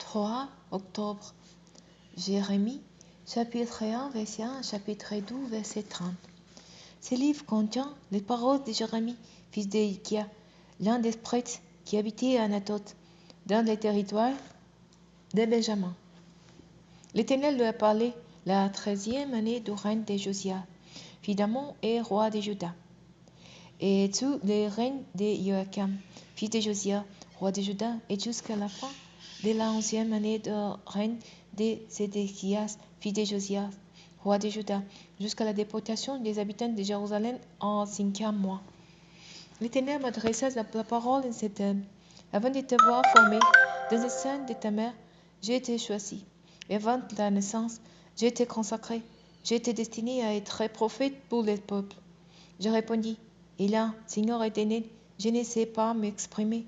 3 octobre. Jérémie, chapitre 1, verset 1, chapitre 2, verset 30. Ce livre contient les paroles de Jérémie, fils d'Hilkia, l'un des prêtres qui habitait à Anathoth, dans les territoires de Benjamin. L'Éternel lui a parlé la 13e année du règne de Josia, fils d'Amon et roi de Juda, et sous le règne de Joachim, fils de Josia, roi de Juda, et jusqu'à la fin de la 11e année de règne de Sédéchias, fils de Josias, roi de Juda, jusqu'à la déportation des habitants de Jérusalem en 5e mois. L'Éternel m'adressa la parole en ces termes. Avant de t'avoir formé dans le sein de ta mère, j'ai été choisi. Et avant ta naissance, j'ai été consacré. J'ai été destiné à être prophète pour les peuples. Je répondis, et là, Seigneur éternel, je ne sais pas m'exprimer,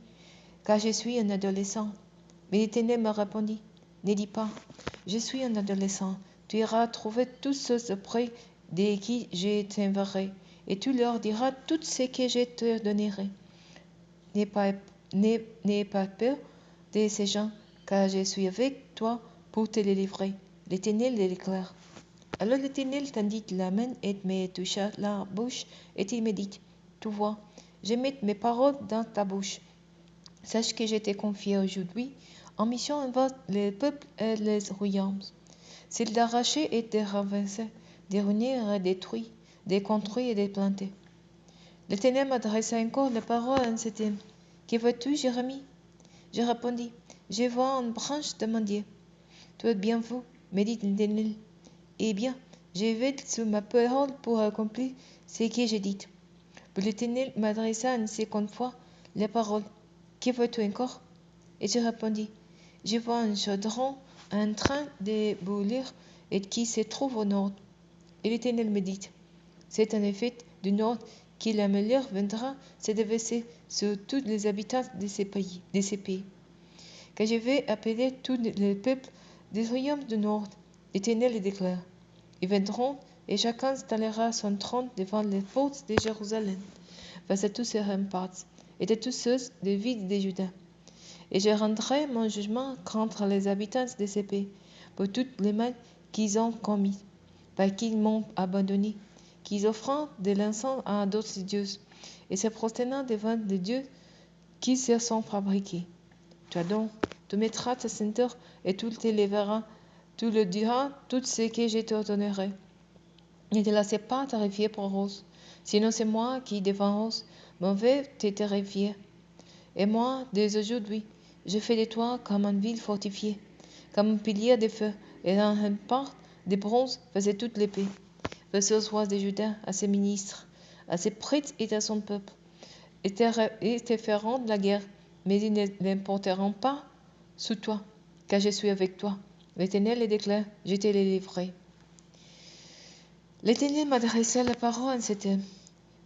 car je suis un adolescent. Mais l'Éternel me répondit, ne dis pas, je suis un adolescent. Tu iras trouver tous ceux auprès de qui je t'enverrai, et tu leur diras tout ce que je te donnerai. N'aie pas peur de ces gens, car je suis avec toi pour te les livrer. L'Éternel les déclare. Alors l'Éternel tendit la main et me toucha la bouche, et il me dit, tu vois, je mets mes paroles dans ta bouche. Sache que je t'ai confié aujourd'hui en mission envers les peuples et les royaumes. C'est d'arracher et de ramasser, de réunir et détruire, de construire et de planter. L'Éternel m'adressa encore la parole en ces termes. Que vois-tu, Jérémie? Je répondis, je vois une branche de mandier. Tu es bien vous, me dit l'Éternel. Eh bien, je vais sous ma parole pour accomplir ce que j'ai dit. Puis l'Éternel m'adressa une seconde fois la parole. Que vois-tu encore? Et je répondis, je vois un chaudron en train de bouillir et qui se trouve au nord. Et l'Éternel me dit, c'est en effet du nord que la meilleure viendra se déverser sur tous les habitants de ces pays. Car je vais appeler tous les peuples des royaumes du nord, l'Éternel le déclare. Ils viendront et chacun installera son trône devant les portes de Jérusalem, face à tous ses remparts et de tous ceux des villes de Juda. Et je rendrai mon jugement contre les habitants de ces pays, pour toutes les mal qu'ils ont commis, parce qu'ils m'ont abandonné, qu'ils offrant de l'encens à d'autres dieux, et se prosternant devant des dieux qui se sont fabriqués. Toi donc, tu mettras ta ceinture et tu te lèveras, tu le diras tout ce que je t'ordonnerai. Ne te laisse pas terrifier pour Rose, sinon c'est moi qui, devant Rose, m'en vais te terrifier. Et moi, dès aujourd'hui, je fais de toi comme une ville fortifiée, comme un pilier de feu, et un rempart de bronze faisait toute l'épée. Voici aux rois de Juda, à ses ministres, à ses prêtres et à son peuple, et te feront de la guerre, mais ils ne l'emporteront pas sous toi, car je suis avec toi. L'Éternel les déclare, je te les livrerai. L'Éternel m'adressa la parole en ces termes.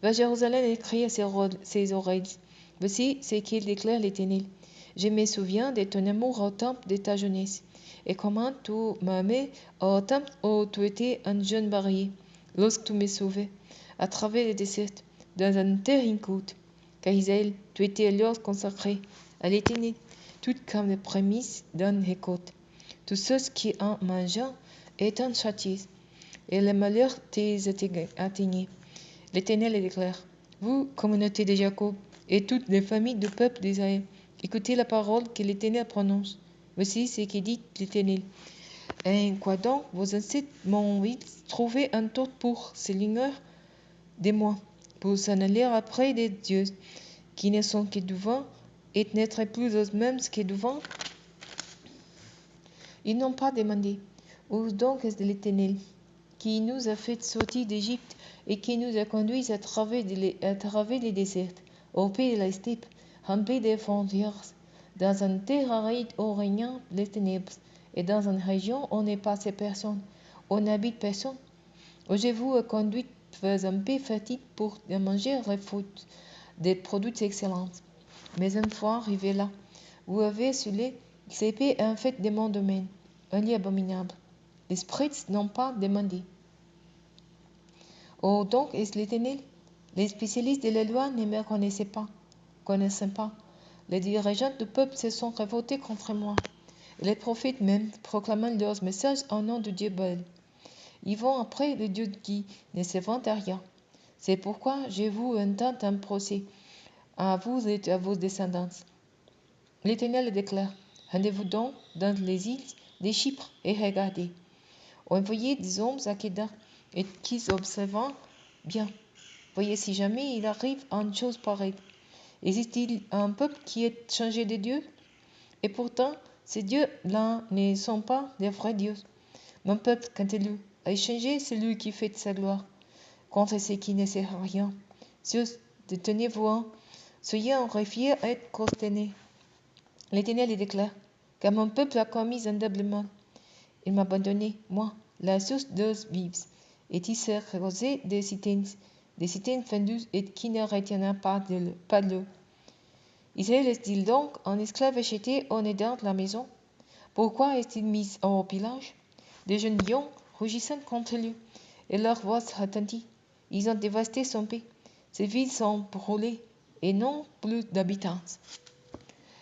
Va Jérusalem et crie à ses oreilles. Voici ce qu'il déclare l'Éternel. Je me souviens de ton amour au temple de ta jeunesse, et comment tu m'aimais au temple où tu étais un jeune marié, lorsque tu me sauvais, à travers le désert, dans une terre inconnue. Car Israël, tu étais alors consacré à l'Éternel, tout comme les prémices d'une récolte. Tous ceux qui en mangent étant châtiés, et le malheur t'atteignait. L'Éternel déclare, vous, communauté de Jacob, et toutes les familles du peuple d'Israël, écoutez la parole que l'Éternel prononce. Voici ce que dit l'Éternel. En quoi donc vos ancêtres m'ont-ils trouvé un tort pour s'éloigner de moi, pour s'en aller après des dieux qui ne sont que du vent et n'être plus eux mêmes que du vent? Ils n'ont pas demandé, où donc est l'Éternel, qui nous a fait sortir d'Égypte et qui nous a conduits à travers les déserts, au pays de la steppe, rempli de frontières, dans une terre aride où régnent les ténèbres, et dans une région où ne passe personne, où n'habite personne, où je vous ai conduit vers un pays fertile pour manger les fruits des produits excellents. Mais une fois arrivé là, vous avez scellé ces pays en fait de mon domaine, un lieu abominable. Les spirits n'ont pas demandé. Oh, donc est-ce l'Éternel? Les spécialistes de la loi ne me connaissent pas. Les dirigeants du peuple se sont révoltés contre moi. Les prophètes même proclament leurs messages au nom de Dieu Baal. Ils vont après le Dieu qui ne se vante à rien. C'est pourquoi je vous intente un procès, à vous et à vos descendants. L'Éternel déclare, rendez-vous donc dans les îles de Chypre et regardez. Envoyez des hommes à Kédar et qu'ils observent bien. Voyez si jamais il arrive une chose pareille. Existe-t-il un peuple qui est changé de Dieu? Et pourtant, ces dieux-là ne sont pas des vrais dieux. Mon peuple, quant à lui, a échangé celui qui fait sa gloire contre ce qui ne sert à rien. Juste, détenez-vous, soyez horrifiés et consternés. L'Éternel déclare, car mon peuple a commis un double mal. Il m'a abandonné, moi, la source d'eau vive, et il s'est arrosé des citernes fendues et qui ne retiennent pas de l'eau. Israël est-il donc un esclave acheté en aidant la maison? Pourquoi est-il mis au pillage? Des jeunes lions rugissent contre lui, et leur voix retentit. Ils ont dévasté son pays. Ses villes sont brûlées, et non plus d'habitants.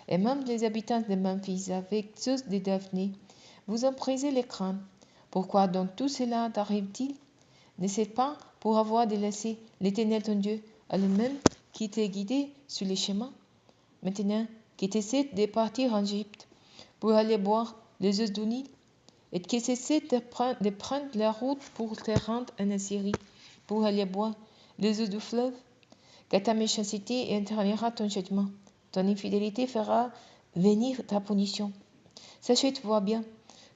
Et même les habitants de Memphis, avec ceux de Daphné, vous ont brisé les crânes. Pourquoi donc tout cela t'arrive-t-il? N'est-ce pas pour avoir délaissé l'Éternel ton Dieu, à lui-même qui t'a guidé sur les chemins? Maintenant, qui t'essaie de partir en Égypte pour aller boire les eaux du Nil, et qui t'essaie de prendre la route pour te rendre en Assyrie, pour aller boire les eaux du fleuve, car ta méchanceté entraînera ton jugement, ton infidélité fera venir ta punition. Sachez-toi bien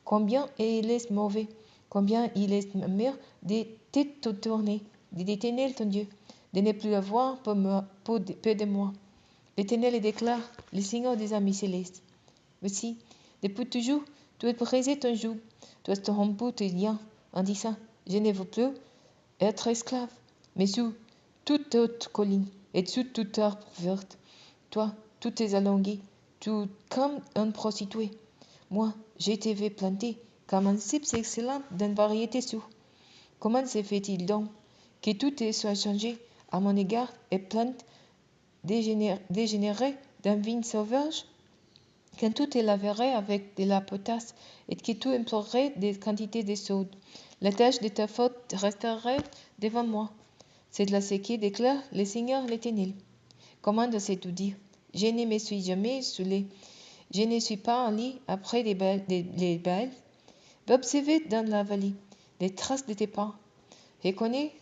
combien il est mauvais, combien il est meilleur de te tourner, de l'Éternel ton Dieu, de ne plus avoir peu de moi. L'Éternel déclare, le Seigneur des armées célestes. Voici, depuis toujours, tu as brisé ton joug, tu as rompu tes liens, en disant, je ne veux plus être esclave, mais sous toute haute colline et sous toute arbre verte, toi, tout est allongé, tout comme un prostituée. Moi, j'ai été planté comme un cep excellent d'une variété sûre. Comment se fait-il donc que tout soit changé à mon égard et plante dégénérée d'un vigne sauvage? Quand tout est laverait avec de la potasse et que tout implorerait des quantités de soude, la tâche de ta faute resterait devant moi. C'est là ce qui déclare le Seigneur l'Éternel. Comment sais-tu dire? Je ne me suis jamais saoulé. Je ne suis pas allé après les Baals. Va observer dans la vallée les traces de tes pas. Reconnais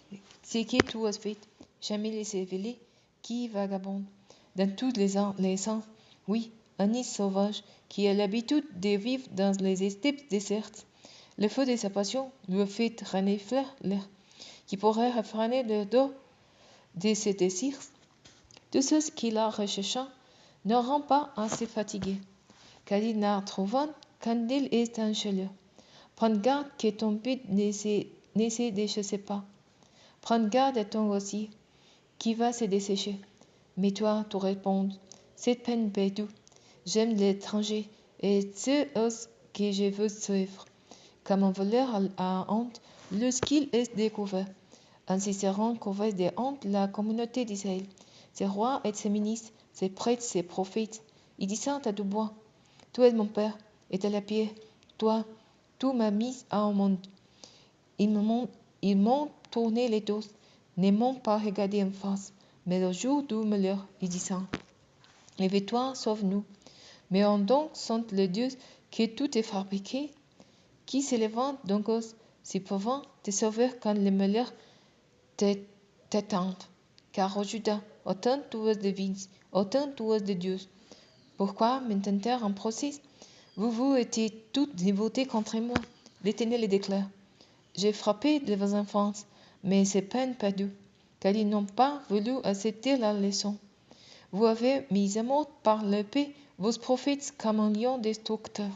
ce que tu as fait. Jamais laissé veiller qui vagabonde dans tous les sens. Oui, un nid sauvage qui a l'habitude de vivre dans les steppes désertes. Le feu de sa passion lui fait renifler l'air, qui pourrait refréner le dos de ses désirs. Tous ceux qui la recherchent n'auront pas à se fatiguer, car ils la trouvent quand il est en chaleur. Prends garde que ton but ne se déchausse pas. Prends garde à ton aussi, qui va se dessécher. Mais toi, tu réponds, cette peine perdue, j'aime l'étranger et ceux que je veux suivre. Comme un voleur a honte lorsqu'il est découvert. Ainsi seront couverts de honte la communauté d'Israël, ses rois et ses ministres, ses prêtres, ses prophètes. Ils disent à tout bois, tu es mon père, et à la pierre, toi, tu m'as mis au monde. Ils m'ont tourné les dos, ne m'ont pas regardé en face, mais le jour du malheur, ils disent, lève-toi, sauve-nous. Mais en donc sont les dieux que tout est fabriqué, qui s'élèvent donc si pouvant te sauver quand le malheur t'attend. Car au Juda, autant tu es de vignes, autant tu es de dieux. Pourquoi m'intenter en procès? Vous étiez toutes dévotées contre moi. L'Éternel déclare. J'ai frappé de vos enfants, mais c'est peine perdue, car ils n'ont pas voulu accepter la leçon. Vous avez mis à mort par l'épée vos prophètes comme un lion destructeur.